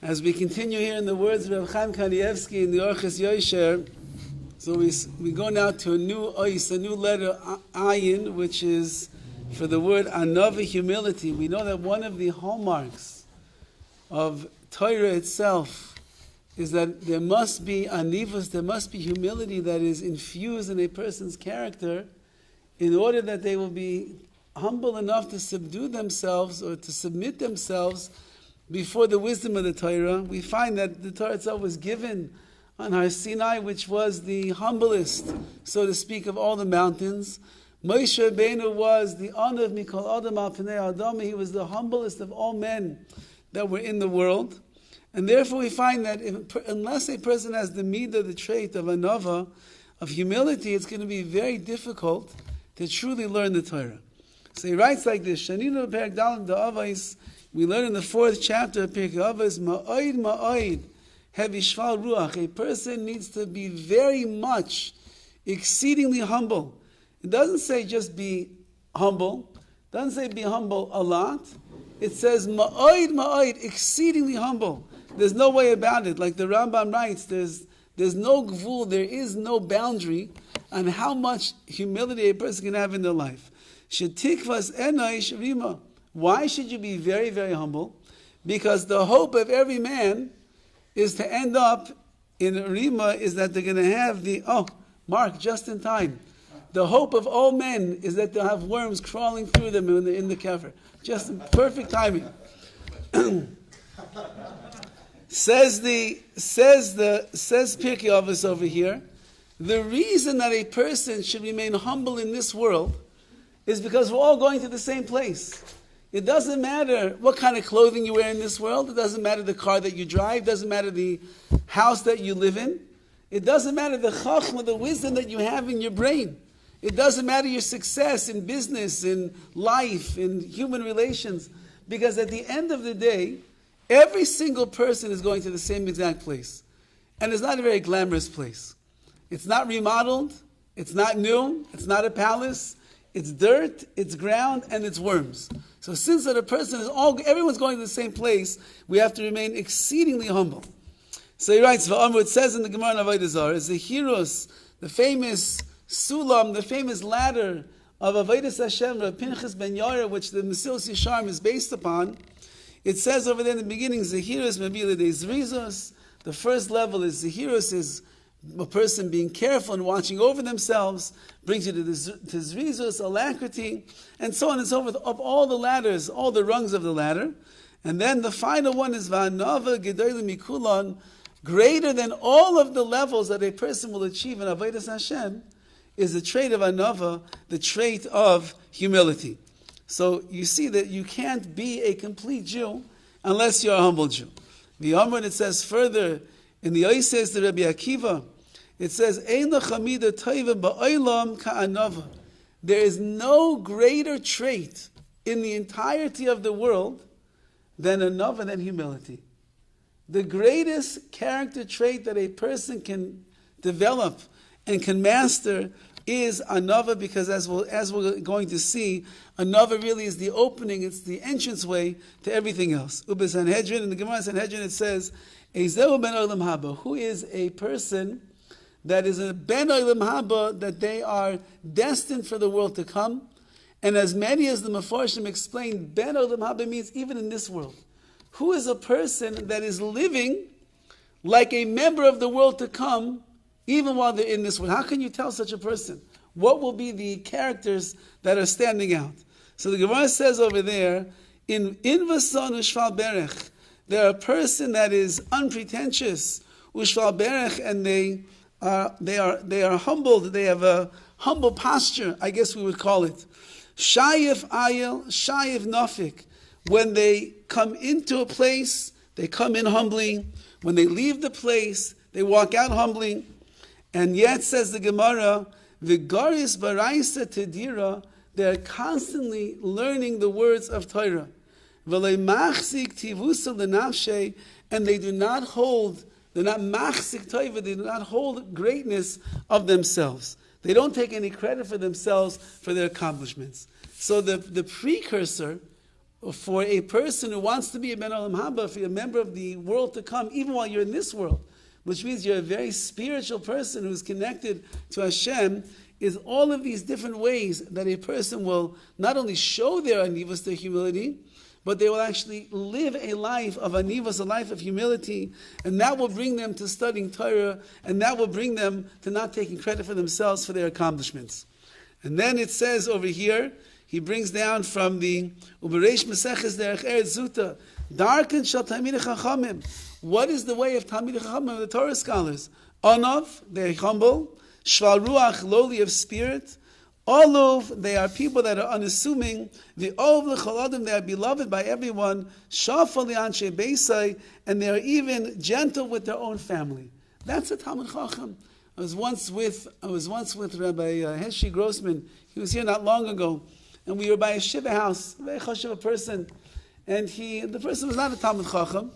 As we continue here in the words of Rav Chaim Kanievsky in the Orchos Yosher, so we go now to a new letter, Ayin, which is for the word Anava, humility. We know that one of the hallmarks of Torah itself is that there must be anivus, there must be humility that is infused in a person's character in order that they will be humble enough to subdue themselves or to submit themselves before the wisdom of the Torah. We find that the Torah itself was given on Har Sinai, which was the humblest, so to speak, of all the mountains. Moshe Rabbeinu was the honor of Mikol Adam al Pnei Adam. He was the humblest of all men that were in the world. And therefore we find that unless a person has the midah, the trait of anava, of humility, it's going to be very difficult to truly learn the Torah. So he writes like this, Shaninu Perek Dalet Da'avais, we learn in the 4th chapter of Perek Avos, Ma'oid Ma'oid, Hevishval Ruach. A person needs to be very much, exceedingly humble. It doesn't say just be humble. It doesn't say be humble a lot. It says Ma'oid Ma'oid, exceedingly humble. There's no way about it. Like the Rambam writes, there's no gvul, there is no boundary on how much humility a person can have in their life. Shetikvas enaish rima. Why should you be very, very humble? Because the hope of every man is to end up in Rima, is that they're going to have Mark, just in time. The hope of all men is that they'll have worms crawling through them in the kever. Just in perfect timing. Says Pirkei Avos over here, the reason that a person should remain humble in this world is because we're all going to the same place. It doesn't matter what kind of clothing you wear in this world. It doesn't matter the car that you drive. It doesn't matter the house that you live in. It doesn't matter the chachma, the wisdom that you have in your brain. It doesn't matter your success in business, in life, in human relations. Because at the end of the day, every single person is going to the same exact place. And it's not a very glamorous place. It's not remodeled. It's not new. It's not a palace. It's dirt, it's ground, and it's worms. So since that a person everyone's going to the same place, we have to remain exceedingly humble. So he writes, it says in the Gemara in Avodah Zarah, is the heroes, the famous sulam, the famous ladder of Avodas Hashem, Rav Pinchas ben Yair, which the Mesilas Yesharim is based upon. It says over there in the beginning, Zehiros Mabila de Zrizos. The first level is Zehiros, is a person being careful and watching over themselves, brings you to Zrizos, alacrity, and so on and so forth, up all the ladders, all the rungs of the ladder. And then the final one is Va'anava Gedolim Mikulan, greater than all of the levels that a person will achieve in Avodas Hashem, is the trait of Anava, the trait of humility. So you see that you can't be a complete Jew unless you're a humble Jew. The Amr, it says further, in the Oises, the Rabbi Akiva, it says, Ein lechamida toiva ba'olam ka'anava. There is no greater trait in the entirety of the world than anava, than humility. The greatest character trait that a person can develop and can master is anava, because as we're going to see, anava really is the opening, it's the entranceway to everything else. Ube Sanhedrin, in the Gemara Sanhedrin, it says, Ezehu ben olam haba, who is a person that is a ben olam haba, that they are destined for the world to come. And as many as the Mefarshim explained, ben olam haba means even in this world. Who is a person that is living like a member of the world to come, even while they're in this world? How can you tell such a person? What will be the characters that are standing out? So the Gemara says over there, in Vason Ushval Berech, they're a person that is unpretentious, Ushval Berech, and they are humbled. They have a humble posture, I guess we would call it. Shayif Ayel, Shayif Nafik. When they come into a place, they come in humbly. When they leave the place, they walk out humbly. And yet, says the Gemara, Vigaris Baraisa Tedira, they're constantly learning the words of Torah. And they do not hold, they're not machzik toiva, they do not hold greatness of themselves. They don't take any credit for themselves for their accomplishments. So the precursor for a person who wants to be a Ben Olam Haba, for a member of the world to come, even while you're in this world, which means you're a very spiritual person who's connected to Hashem, is all of these different ways that a person will not only show their anivus, their humility, but they will actually live a life of anivus, a life of humility, and that will bring them to studying Torah, and that will bring them to not taking credit for themselves for their accomplishments. And then it says over here, he brings down from the Ubereish Meseches Derech Eretz Zuta, Darken Shal Talmidei Chachamim. What is the way of Talmidei Chachamim, the Torah scholars? Onav, they're humble. Shval Ruach, lowly of spirit. Olav, they are people that are unassuming. The Ov L'chol Adam, they are beloved by everyone. Shafal Li'anshe Beisai, and they are even gentle with their own family. That's a Talmid Chacham. I was once with Rabbi Heshi Grossman. He was here not long ago, and we were by a shiva house, a very chashuv person, and the person was not a Talmid Chacham.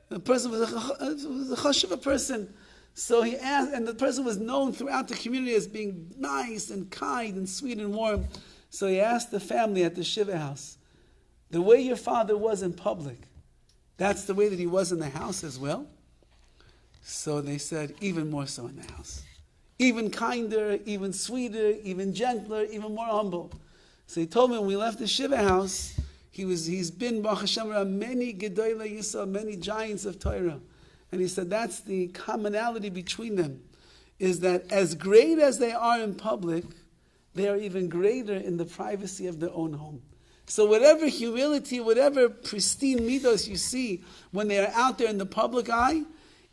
The person was a chashuv person. So he asked, and the person was known throughout the community as being nice and kind and sweet and warm. So he asked the family at the shiva house, the way your father was in public, that's the way that he was in the house as well? So they said, even more so in the house. Even kinder, even sweeter, even gentler, even more humble. So he told me when we left the shiva house, he's been Baruch Hashem around many Gedolei Yisrael, many giants of Torah. And he said that's the commonality between them, is that as great as they are in public, they are even greater in the privacy of their own home. So whatever humility, whatever pristine midos you see when they are out there in the public eye,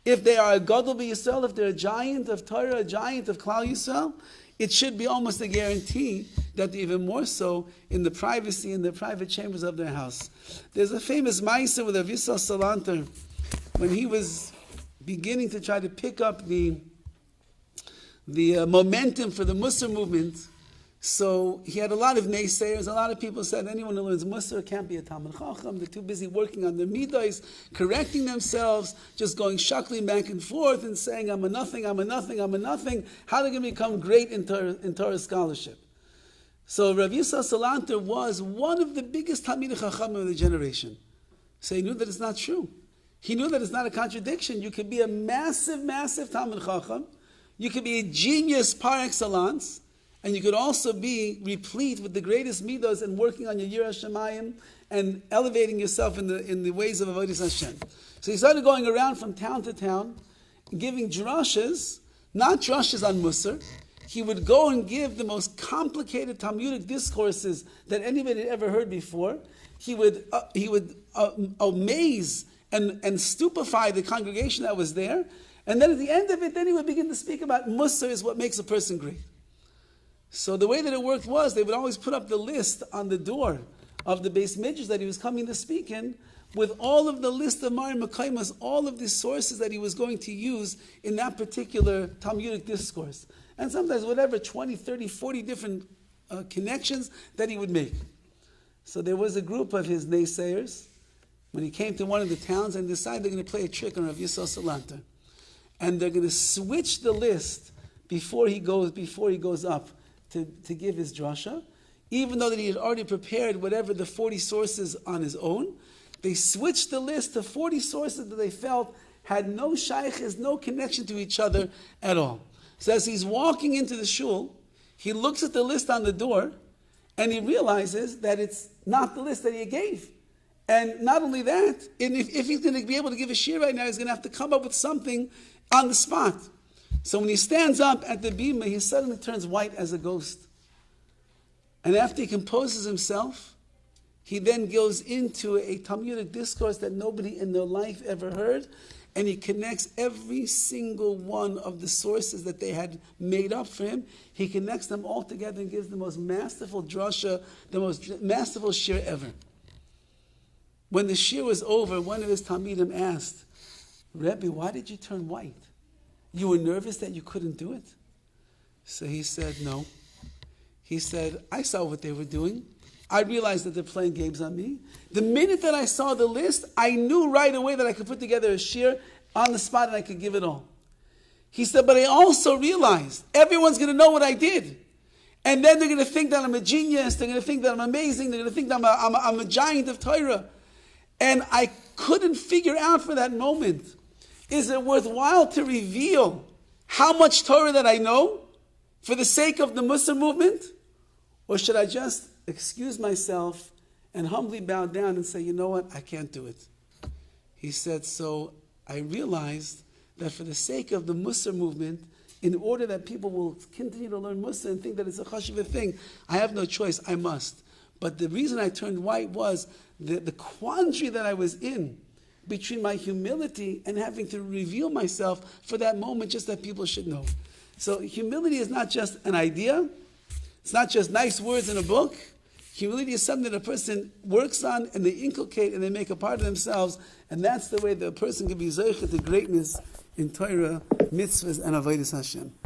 if they are a Gadol B'Yisrael, if they're a giant of Torah, a giant of Klal Yisrael, it should be almost a guarantee that they're even more so in the privacy, in the private chambers of their house. There's a famous Ma'aser with Rav Yisrael Salanter, when he was beginning to try to pick up the momentum for the Musar movement. So he had a lot of naysayers. A lot of people said anyone who learns Musar can't be a Talmid Chacham. They're too busy working on their midos, correcting themselves, just going shuckling back and forth and saying, I'm a nothing, I'm a nothing, I'm a nothing. How are they going to become great in Torah scholarship? So Rav Yisrael Salanter was one of the biggest Talmidei Chacham of the generation. So he knew that it's not true. He knew that it's not a contradiction. You could be a massive, massive Talmid Chacham. You could be a genius par excellence. And you could also be replete with the greatest midos and working on your Yirah Shamayim and elevating yourself in the ways of Avodas Hashem. So he started going around from town to town, giving drushes, not drushes on Musar. He would go and give the most complicated Talmudic discourses that anybody had ever heard before. He would amaze and stupefy the congregation that was there. And then at the end of it, then he would begin to speak about Musar is what makes a person great. So the way that it worked was they would always put up the list on the door of the Beis Midrash that he was coming to speak in with all of the list of Marim Mekaymas, all of the sources that he was going to use in that particular Talmudic discourse. And sometimes whatever, 20, 30, 40 different connections that he would make. So there was a group of his naysayers when he came to one of the towns and decided they're going to play a trick on Rav Yisrael Salanter. And they're going to switch the list before he goes up to give his drasha, even though that he had already prepared whatever the 40 sources on his own. They switched the list to 40 sources that they felt had no shaykhs, no connection to each other at all. So as he's walking into the shul, he looks at the list on the door, and he realizes that it's not the list that he gave. And not only that, and if he's going to be able to give a shir right now, he's going to have to come up with something on the spot. So when he stands up at the bima, he suddenly turns white as a ghost. And after he composes himself, he then goes into a Talmudic discourse that nobody in their life ever heard, and he connects every single one of the sources that they had made up for him. He connects them all together and gives the most masterful drasha, the most masterful shir ever. When the shir was over, one of his Talmidim asked, Rabbi, why did you turn white? You were nervous that you couldn't do it? So he said, no. He said, I saw what they were doing. I realized that they're playing games on me. The minute that I saw the list, I knew right away that I could put together a shir on the spot and I could give it all. He said, but I also realized everyone's going to know what I did. And then they're going to think that I'm a genius. They're going to think that I'm amazing. They're going to think that I'm a giant of Torah. And I couldn't figure out for that moment, is it worthwhile to reveal how much Torah that I know for the sake of the Musar movement? Or should I just excuse myself and humbly bow down and say, you know what, I can't do it. He said, so I realized that for the sake of the Musar movement, in order that people will continue to learn Musar and think that it's a chashuva thing, I have no choice, I must. But the reason I turned white was the quandary that I was in between my humility and having to reveal myself for that moment, just that people should know. So humility is not just an idea. It's not just nice words in a book. Humility is something that a person works on and they inculcate and they make a part of themselves. And that's the way that a person can be zocheh to greatness in Torah, mitzvahs, and avodas Hashem.